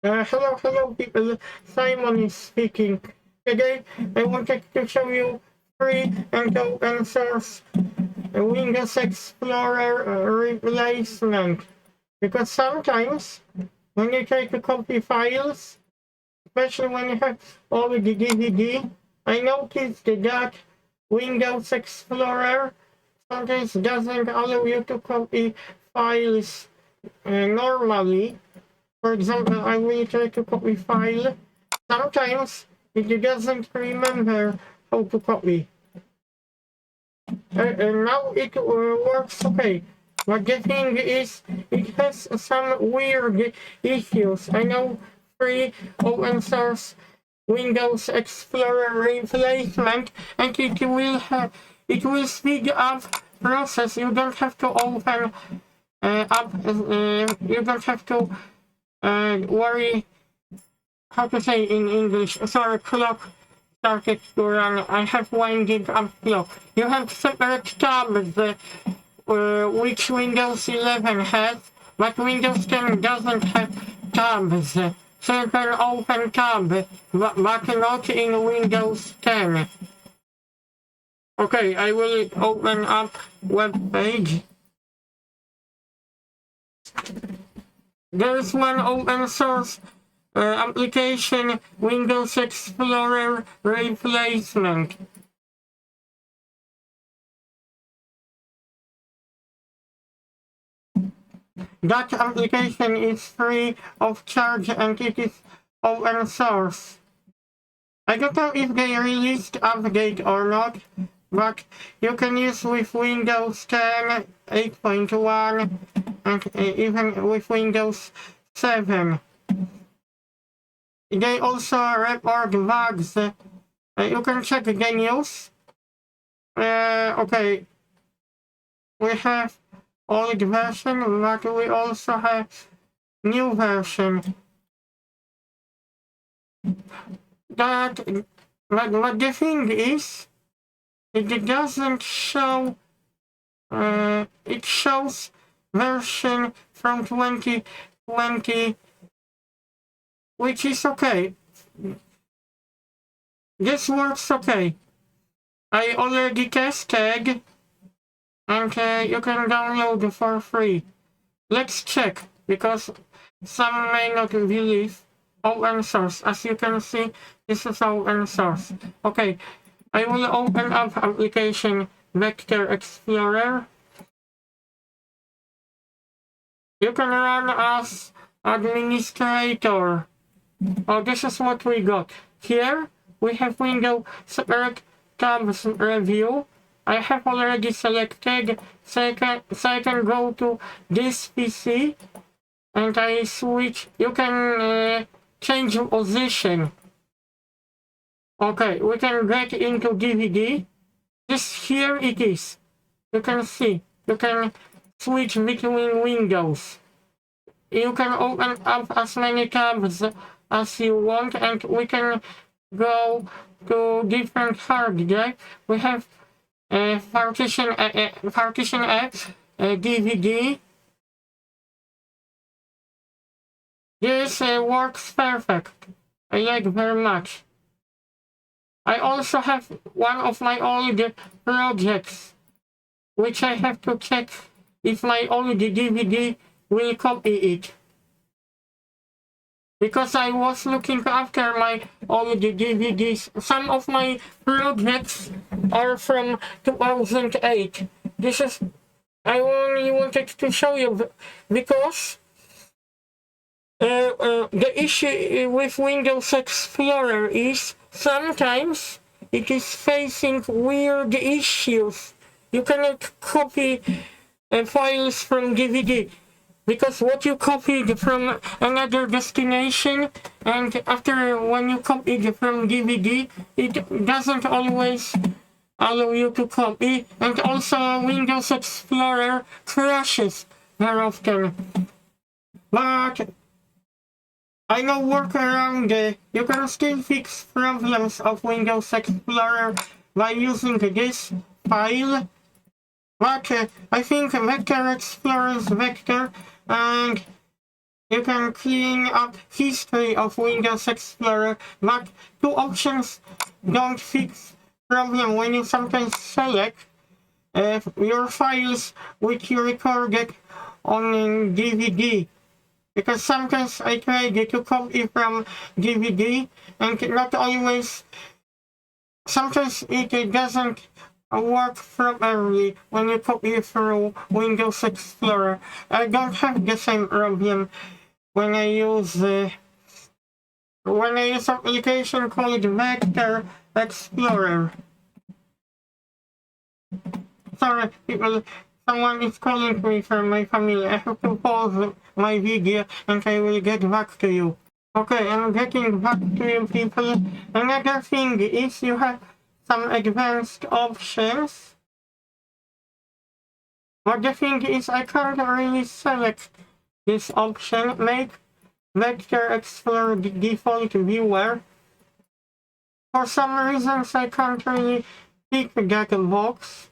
Hello people, Simon is speaking. Today I wanted to show you free and open source Windows Explorer replacement. Because sometimes when you try to copy files, especially when you have already DVD, I noticed that Windows Explorer sometimes doesn't allow you to copy files normally. For example, I will try to copy file. Sometimes it doesn't remember how to copy. And now it works okay. But the thing is, it has some weird issues. I know free open source Windows Explorer replacement, and it will speed up process. You don't have to open up. You don't have to worry how to say in English. Sorry, clock started to run. I have winding up clock. You have separate tabs which Windows 11 has, but Windows 10 doesn't have tabs. So you can open tab, but not in Windows 10. Okay, I will open up web page. There's one open source application, Windows Explorer replacement. That application is free of charge and it is open source. I don't know if they released update or not, but you can use with Windows 10, 8.1, and even with Windows 7. They also report bugs. You can check the news. Okay, we have old version, but we also have new version. But the thing is, it doesn't show. It shows version from 2020, which is okay. This works okay. I already tested, and you can download it for free. Let's check, because some may not believe open source. As you can see, this is open source. Okay, I will open up application Vector Explorer. You can run as administrator. Oh, this is what we got. Here, we have window separate tabs review. I have already selected, so I can go to this PC, and I switch. You can change position. Okay, we can get into DVD. This here it is. You can see. You can switch between windows. You can open up as many tabs as you want, and we can go to different hard drive. We have partition X, DVD. This works perfect. I like very much. I also have one of my old projects, which I have to check if my old DVD will copy it. Because I was looking after my old DVDs. Some of my projects are from 2008. This is, I only wanted to show you because the issue with Windows Explorer is sometimes it is facing weird issues. You cannot copy files from DVD because what you copied from another destination, and after when you copied from DVD, it doesn't always allow you to copy, and also Windows Explorer crashes very often. But I know workaround. You can still fix problems of Windows Explorer by using this file. But I think Vector Explorer is Vector, and You can clean up history of Windows Explorer, but two options don't fix problem when you sometimes select your files which you recorded on DVD. Because sometimes I tried to copy from DVD and not always, sometimes it doesn't work properly when you copy through Windows Explorer. I don't have the same problem when I use application called Vector Explorer. Sorry, people, someone is calling me from my family. I have to pause my video and I will get back to you. Okay, I'm getting back to you, people. Another thing is you have some advanced options. But the thing is I can't really select this option, make Vector Explorer the default viewer. For some reasons I can't really pick that box.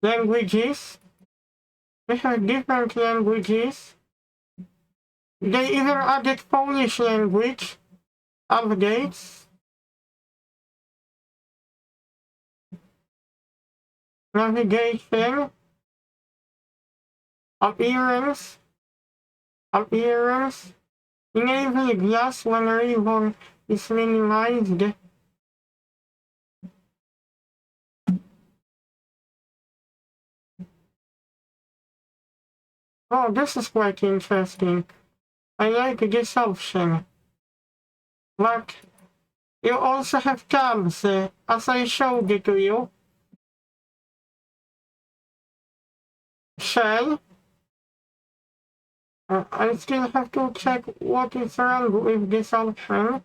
Languages. We have different languages. They even added Polish language updates. Navigation. Appearance. Enable glass when ribbon is minimized. Oh, this is quite interesting. I like this option. But you also have tabs, as I showed it to you. Shell. I still have to check what is wrong with this option.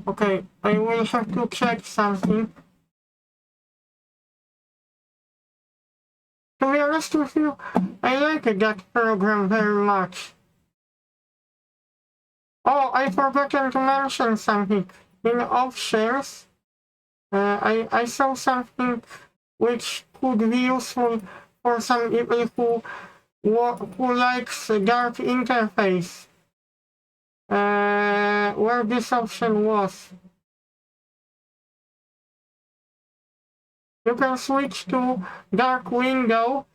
Okay, I will have to check something. To be honest with you, I like that program very much. Oh, I forgot to mention something. In options, I saw something which could be useful for some people who likes a dark interface. Where this option was. You can switch to dark window.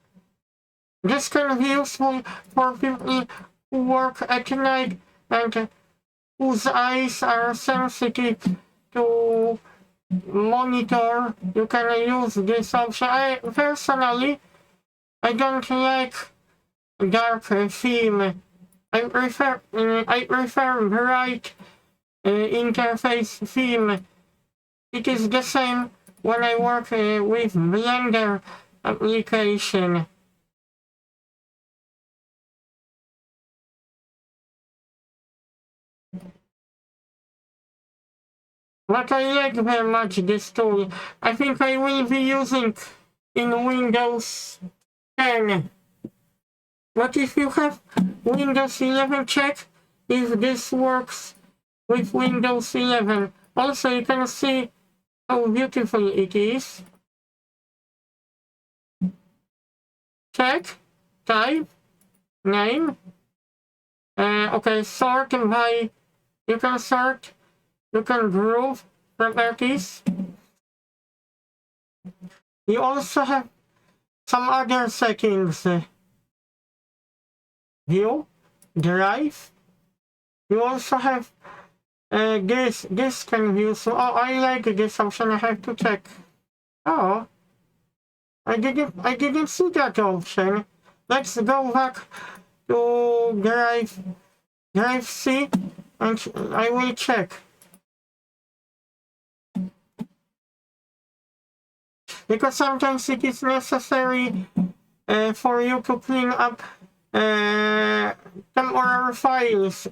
This can be useful for people who work at night and whose eyes are sensitive to monitor. You can use this option. I personally, I don't like dark theme. I prefer bright interface theme. It is the same when I work with Blender application. But I like very much this tool. I think I will be using in Windows 10. But if you have Windows 11, check if this works with Windows 11. Also, you can see how beautiful it is. Check, type, name. Okay, sort by, you can sort, you can group properties. You also have some other settings. View, drive. You also have this can view. So I like this option. I have to check. Oh, I didn't see that option. Let's go back to drive C, and I will check. Because sometimes it is necessary for you to clean up temporary files.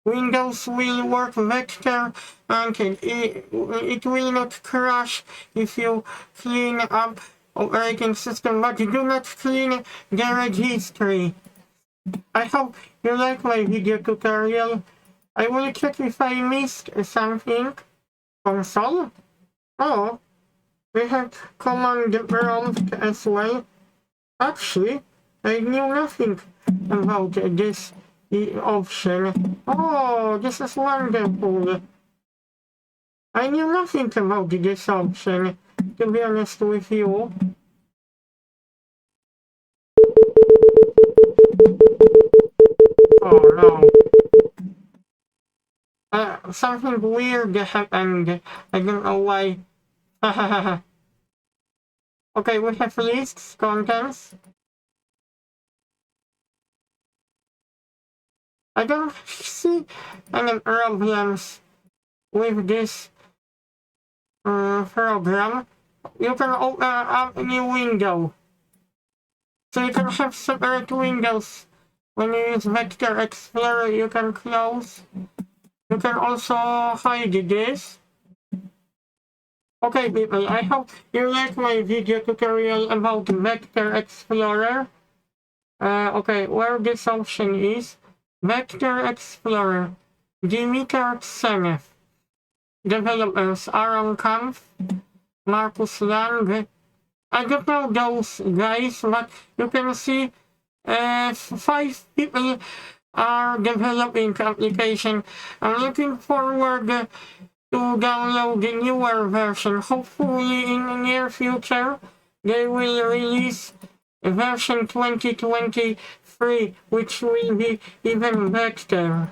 Windows will work better and it will not crash if you clean up operating system, but do not clean the registry. I hope you like my video tutorial. I will check if I missed something. Console? Oh, we have command prompt as well. Actually, I knew nothing about this option. Oh, this is wonderful. I knew nothing about this option, to be honest with you. Oh no. Something weird happened. I don't know why. Okay, we have lists, contents. I don't see any problems with this program. You can open up a new window. So you can have separate windows. When you use Vector Explorer, you can close. You can also hide this. Okay, people, I hope you like my video tutorial about Vector Explorer. Okay, where this option is, Vector Explorer, Dimitar Tsenev, developers Aaron Kampf, Marcus Lang. I don't know those guys, but you can see 5 people are developing application. I'm looking forward to download the newer version. Hopefully in the near future they will release version 2023, which will be even better.